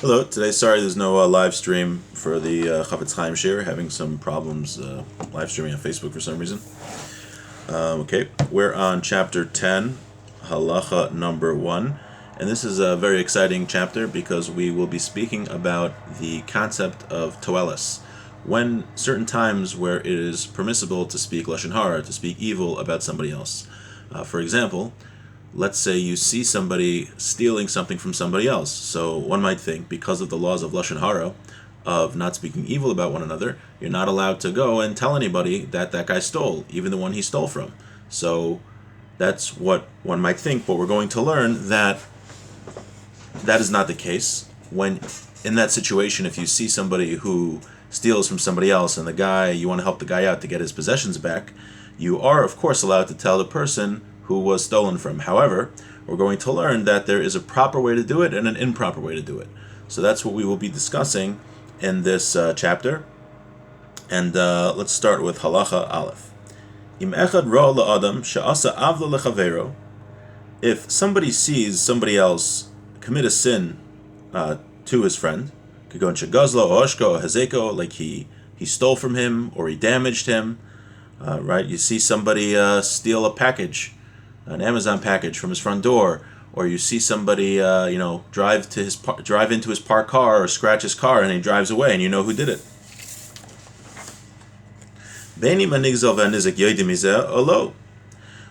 Hello. Today, sorry, there's no live stream for the Chafetz Chaim share. Having some problems live streaming on Facebook for some reason. Okay, we're on chapter 10, halacha number 1, and this is a very exciting chapter because we will be speaking about the concept of toelis. When certain times where it is permissible to speak Lashon Harah, to speak evil about somebody else. For example, let's say you see somebody stealing something from somebody else. So one might think, because of the laws of Lashon Harah, of not speaking evil about one another, you're not allowed to go and tell anybody that that guy stole, even the one he stole from. So that's what one might think, but we're going to learn that that is not the case. When in that situation, if you see somebody who steals from somebody else and you want to help the guy out to get his possessions back, you are, of course, allowed to tell the person who was stolen from. However, we're going to learn that there is a proper way to do it and an improper way to do it. So that's what we will be discussing in this chapter. And let's start with halacha aleph. Im echad ra la'adam she'asa avla lechavero. If somebody sees somebody else commit a sin to his friend, kagon shegazlo o oshko o hazeko, like he stole from him or he damaged him, right? You see somebody steal a package, an Amazon package from his front door, or you see somebody, drive into his parked car or scratch his car, and he drives away, and you know who did it.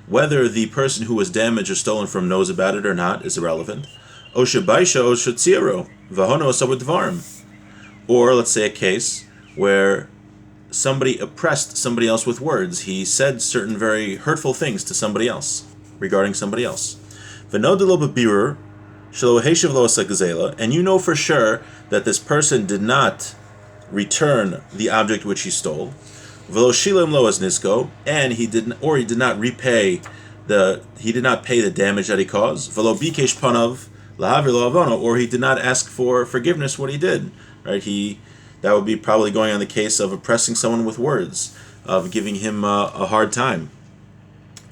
Whether the person who was damaged or stolen from knows about it or not is irrelevant. Or let's say a case where somebody oppressed somebody else with words. He said certain very hurtful things to somebody else, regarding somebody else. And you know for sure that this person did not return the object which he stole. And he did not pay the damage that he caused. Or he did not ask for forgiveness what he did. Right? That would be probably going on the case of oppressing someone with words, of giving him a hard time.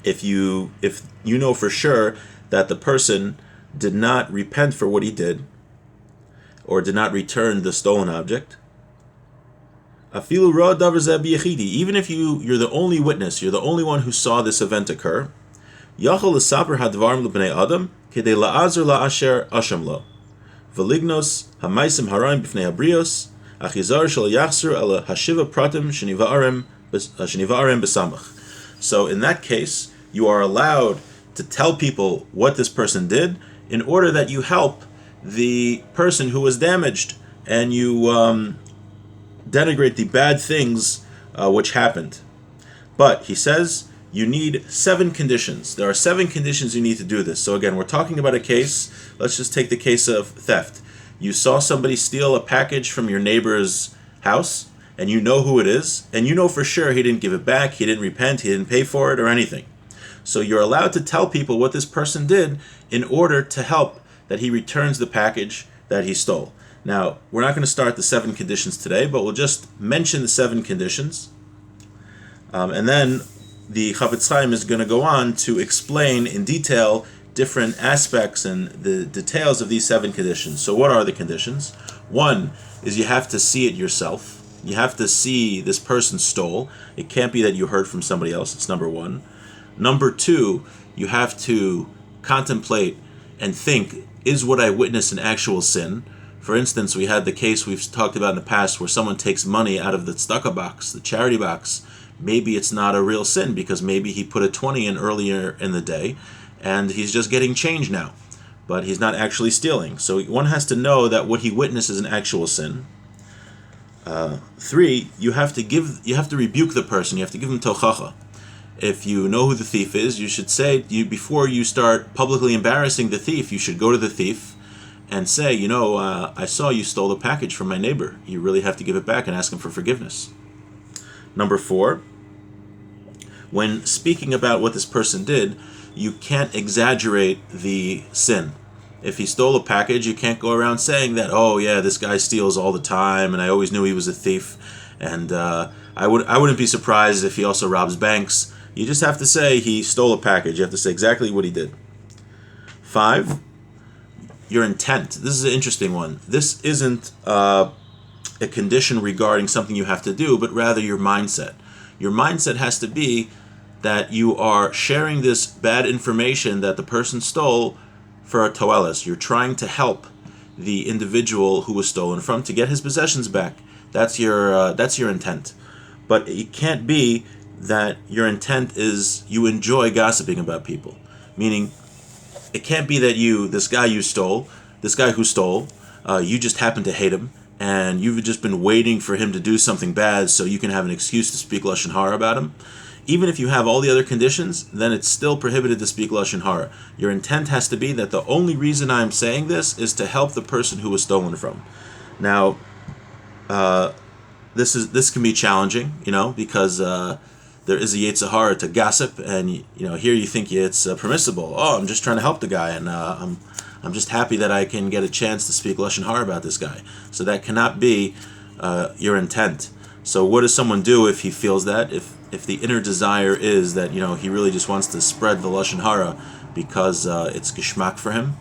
If you know for sure that the person did not repent for what he did, or did not return the stolen object, even if you're the only witness, you're the only one who saw this event occur, Velignos hamaisim haraim b'fnei habrios achizar shel yachzur ala hashiva pratim shenivarim b'samach. So in that case, you are allowed to tell people what this person did in order that you help the person who was damaged, and you denigrate the bad things which happened. But he says you need 7 conditions. There are 7 conditions you need to do this. So again, we're talking about a case. Let's just take the case of theft. You saw somebody steal a package from your neighbor's house, and you know who it is, and you know for sure he didn't give it back, he didn't repent, he didn't pay for it or anything. So you're allowed to tell people what this person did in order to help that he returns the package that he stole. Now, we're not going to start the 7 conditions today, but we'll just mention the 7 conditions. And then the Chafetz Chaim is going to go on to explain in detail different aspects and the details of these 7 conditions. So what are the conditions? 1 is you have to see it yourself. You have to see this person stole. It can't be that you heard from somebody else. It's number 1. Number 2, you have to contemplate and think, is what I witnessed an actual sin? For instance, we had the case we've talked about in the past where someone takes money out of the tzedakah box, the charity box. Maybe it's not a real sin because maybe he put a 20 in earlier in the day and he's just getting change now, but he's not actually stealing. So one has to know that what he witnessed is an actual sin. 3, you have to rebuke the person. You have to give him tochacha. If you know who the thief is, you should say, before you start publicly embarrassing the thief, you should go to the thief and say, I saw you stole the package from my neighbor. You really have to give it back and ask him for forgiveness. Number 4, when speaking about what this person did, you can't exaggerate the sin. If he stole a package, you can't go around saying that, oh yeah, this guy steals all the time, and I always knew he was a thief, and I wouldn't be surprised if he also robs banks. You just have to say he stole a package. You have to say exactly what he did. 5, your intent. This is an interesting one. This isn't a condition regarding something you have to do, but rather your mindset. Your mindset has to be that you are sharing this bad information that the person stole for a toelis. You're trying to help the individual who was stolen from to get his possessions back. That's your intent. But it can't be that your intent is you enjoy gossiping about people. Meaning, it can't be that this guy who stole, you just happen to hate him, and you've just been waiting for him to do something bad so you can have an excuse to speak Lashon Harah about him. Even if you have all the other conditions, then it's still prohibited to speak Lashon Harah. Your intent has to be that the only reason I'm saying this is to help the person who was stolen from. Now, this can be challenging, because there is a Yetzer Hara to gossip, and here you think it's permissible. Oh, I'm just trying to help the guy, and I'm just happy that I can get a chance to speak Lashon Harah about this guy. So that cannot be your intent. So what does someone do if he feels that? If the inner desire is that he really just wants to spread the Lashon Harah because it's geschmack for him,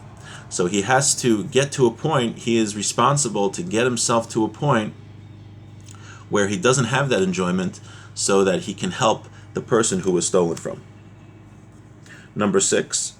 so he has to get to a point. He is responsible to get himself to a point where he doesn't have that enjoyment, so that he can help the person who was stolen from. Number 6,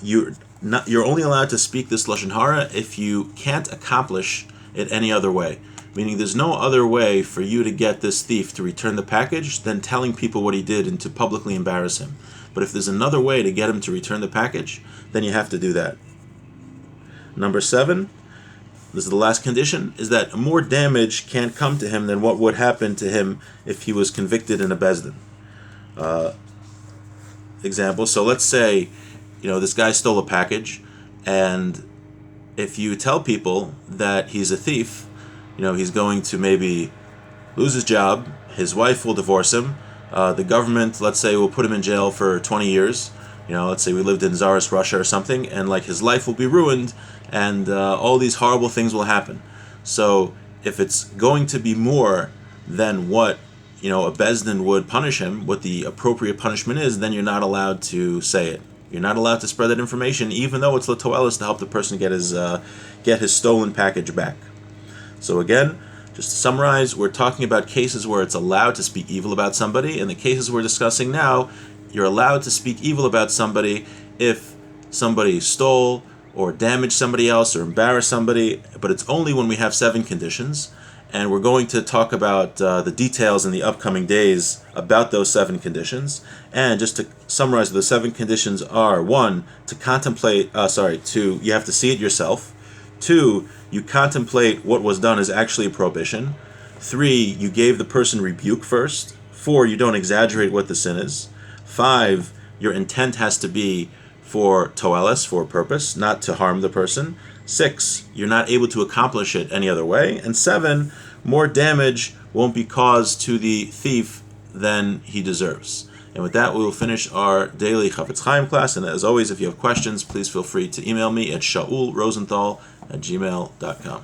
you're only allowed to speak this Lashon Harah if you can't accomplish it any other way. Meaning there's no other way for you to get this thief to return the package than telling people what he did and to publicly embarrass him. But if there's another way to get him to return the package, then you have to do that. Number 7, this is the last condition, is that more damage can't come to him than what would happen to him if he was convicted in a Beis Din. Example, so let's say, this guy stole a package, and if you tell people that he's a thief, he's going to maybe lose his job, his wife will divorce him, the government, let's say, will put him in jail for 20 years. Let's say we lived in Tsarist Russia or something, and his life will be ruined, and all these horrible things will happen. So if it's going to be more than what a Beis Din would punish him, what the appropriate punishment is, then you're not allowed to say it. You're not allowed to spread that information, even though it's l'toelis to help the person get his stolen package back. So again, just to summarize, we're talking about cases where it's allowed to speak evil about somebody, and the cases we're discussing now, you're allowed to speak evil about somebody if somebody stole or damaged somebody else or embarrassed somebody, but it's only when we have 7 conditions, and we're going to talk about the details in the upcoming days about those 7 conditions. And just to summarize, the 7 conditions are: 1, you have to see it yourself. 2, you contemplate what was done as actually a prohibition. 3, you gave the person rebuke first. 4, you don't exaggerate what the sin is. 5, your intent has to be for toelis, for a purpose, not to harm the person. 6, you're not able to accomplish it any other way. And 7, more damage won't be caused to the thief than he deserves. And with that, we will finish our daily Chafetz Chaim class. And as always, if you have questions, please feel free to email me at shaulrosenthal@gmail.com.